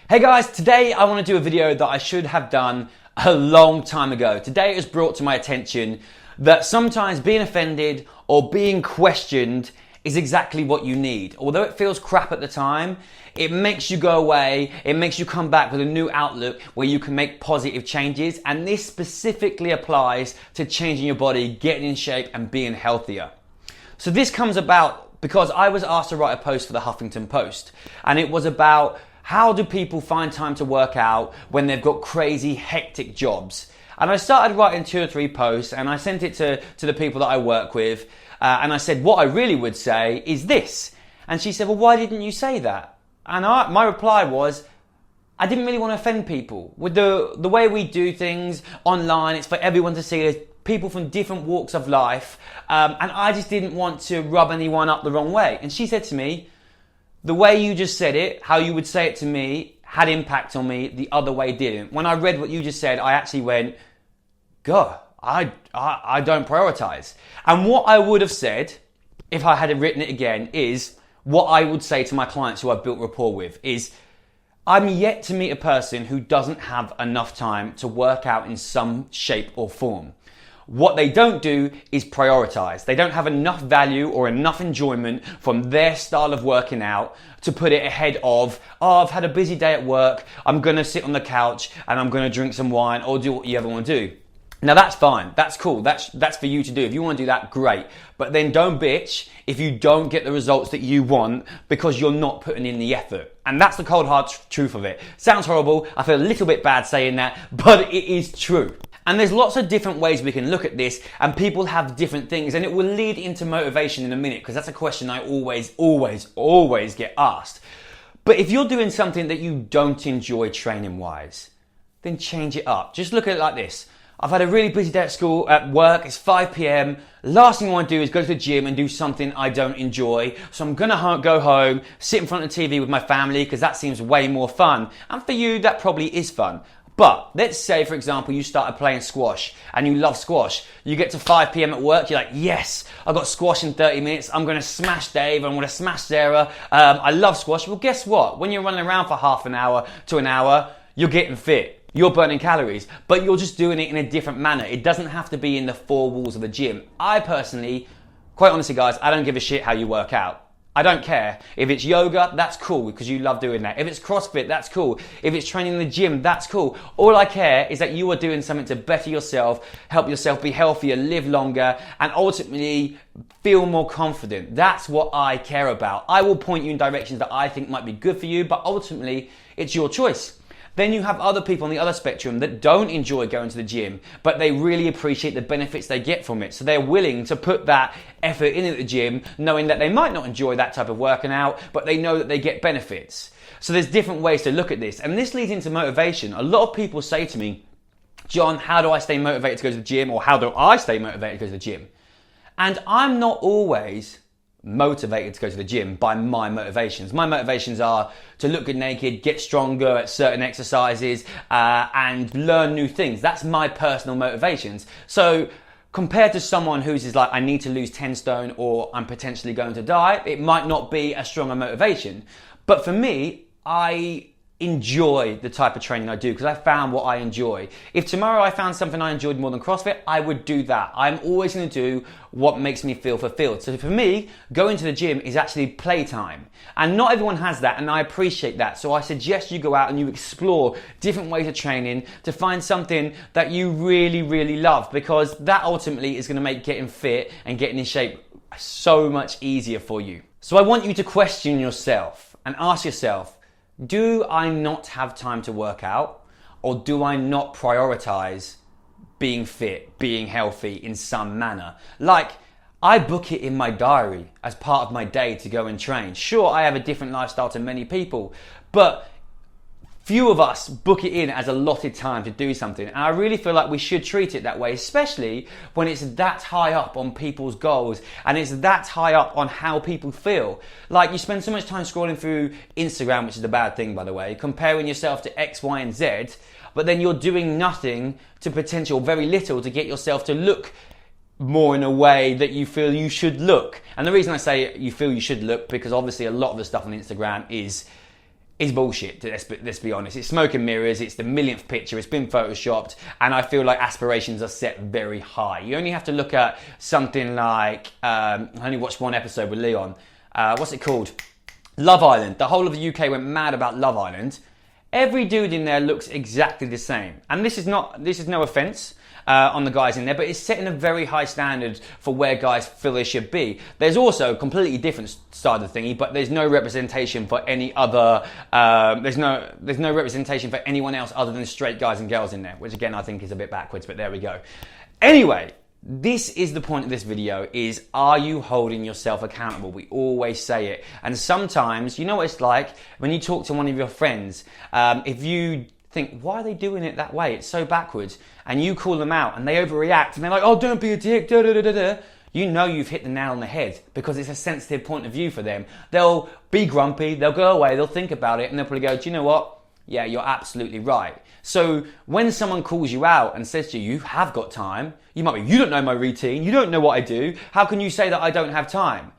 Hey guys, today I want to do a video that I should have done a long time ago. Today it was brought to my attention that sometimes being offended or being questioned is exactly what you need. Although it feels crap at the time, it makes you go away, it makes you come back with a new outlook where you can make positive changes, and this specifically applies to changing your body, getting in shape and being healthier. So this comes about because I was asked to write a post for the Huffington Post, and it was about how do people find time to work out when they've got crazy, hectic jobs? And I started writing 2 or 3 posts and I sent it to the people that I work with. And I said, what I really would say is this. And she said, well, why didn't you say that? And my reply was, I didn't really want to offend people. With the way we do things online, it's for everyone to see. There's people from different walks of life. And I just didn't want to rub anyone up the wrong way. And she said to me, the way you just said it, how you would say it to me, had impact on me, the other way didn't. When I read what you just said, I actually went, God, I don't prioritize. And what I would have said, if I had written it again, is what I would say to my clients who I've built rapport with, is I'm yet to meet a person who doesn't have enough time to work out in some shape or form. What they don't do is prioritize. They don't have enough value or enough enjoyment from their style of working out to put it ahead of, oh, I've had a busy day at work, I'm gonna sit on the couch and I'm gonna drink some wine or do what you ever wanna do. Now that's fine, that's cool, that's for you to do. If you wanna do that, great. But then don't bitch if you don't get the results that you want because you're not putting in the effort. And that's the cold hard truth of it. Sounds horrible, I feel a little bit bad saying that, but it is true. And there's lots of different ways we can look at this, and people have different things, and it will lead into motivation in a minute, because that's a question I always get asked. But if you're doing something that you don't enjoy training wise, then change it up. Just look at it like this. I've had a really busy day at work, it's 5 p.m. Last thing I want to do is go to the gym and do something I don't enjoy. So I'm gonna go home, sit in front of the TV with my family, because that seems way more fun. And for you, that probably is fun. But let's say, for example, you started playing squash and you love squash. You get to 5 p.m. at work, you're like, yes, I've got squash in 30 minutes. I'm going to smash Dave. I'm going to smash Sarah. I love squash. Well, guess what? When you're running around for half an hour to an hour, you're getting fit. You're burning calories, but you're just doing it in a different manner. It doesn't have to be in the 4 walls of the gym. I personally, quite honestly, guys, I don't give a shit how you work out. I don't care. If it's yoga, that's cool because you love doing that. If it's CrossFit, that's cool. If it's training in the gym, that's cool. All I care is that you are doing something to better yourself, help yourself be healthier, live longer, and ultimately feel more confident. That's what I care about. I will point you in directions that I think might be good for you, but ultimately, it's your choice. Then you have other people on the other spectrum that don't enjoy going to the gym, but they really appreciate the benefits they get from it. So they're willing to put that effort in at the gym, knowing that they might not enjoy that type of working out, but they know that they get benefits. So there's different ways to look at this. And this leads into motivation. A lot of people say to me, John, how do I stay motivated to go to the gym? Or how do I stay motivated to go to the gym? And I'm not always motivated to go to the gym by my motivations. My motivations are to look good naked, get stronger at certain exercises, and learn new things. That's my personal motivations. So compared to someone who's like, I need to lose 10 stone or I'm potentially going to die, it might not be a stronger motivation. But for me, I enjoy the type of training I do because I found what I enjoy. If tomorrow I found something I enjoyed more than CrossFit, I would do that. I'm always going to do what makes me feel fulfilled. So for me, going to the gym is actually playtime. And not everyone has that, and I appreciate that. So I suggest you go out and you explore different ways of training to find something that you really, really love, because that ultimately is going to make getting fit and getting in shape so much easier for you. So I want you to question yourself and ask yourself, do I not have time to work out, or do I not prioritize being fit, being healthy in some manner? Like, I book it in my diary as part of my day to go and train. Sure, I have a different lifestyle to many people, but few of us book it in as allotted time to do something. And I really feel like we should treat it that way, especially when it's that high up on people's goals and it's that high up on how people feel. Like, you spend so much time scrolling through Instagram, which is a bad thing, by the way, comparing yourself to X, Y, and Z, but then you're doing nothing to potential, very little, to get yourself to look more in a way that you feel you should look. And the reason I say you feel you should look, because obviously a lot of the stuff on Instagram is is bullshit, let's be honest. It's smoke and mirrors, it's the millionth picture, it's been photoshopped, and I feel like aspirations are set very high. You only have to look at something like, I only watched one episode with Leon, what's it called? Love Island. The whole of the UK went mad about Love Island. Every dude in there looks exactly the same. And this is no offense on the guys in there, but it's setting a very high standard for where guys feel they should be. There's also a completely different side of the thingy, but there's no representation for any other, there's no representation for anyone else other than straight guys and girls in there, which again I think is a bit backwards, but there we go. Anyway, this is the point of this video, is are you holding yourself accountable? We always say it. And sometimes, you know what it's like when you talk to one of your friends, if you think, why are they doing it that way? It's so backwards. And you call them out and they overreact and they're like, oh, don't be a dick, da da da da da. You know you've hit the nail on the head because it's a sensitive point of view for them. They'll be grumpy, they'll go away, they'll think about it, and they'll probably go, do you know what? Yeah, you're absolutely right. So when someone calls you out and says to you, you have got time, you might be, you don't know my routine, you don't know what I do, how can you say that I don't have time?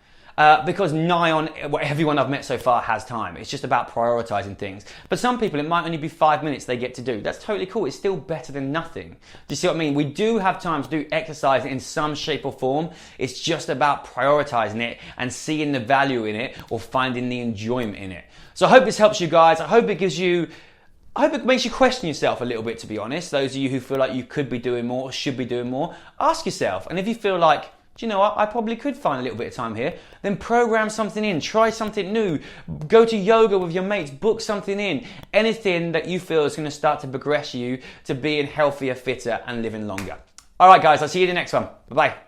Because nigh on everyone I've met so far has time. It's just about prioritizing things. But some people, it might only be 5 minutes they get to do. That's totally cool. It's still better than nothing. Do you see what I mean? We do have time to do exercise in some shape or form. It's just about prioritizing it and seeing the value in it or finding the enjoyment in it. So I hope this helps you guys. I hope it makes you question yourself a little bit, to be honest. Those of you who feel like you could be doing more or should be doing more, ask yourself. And if you feel like, do you know what, I probably could find a little bit of time here, then program something in, try something new, go to yoga with your mates, book something in, anything that you feel is going to start to progress you to being healthier, fitter, and living longer. All right, guys, I'll see you in the next one. Bye-bye.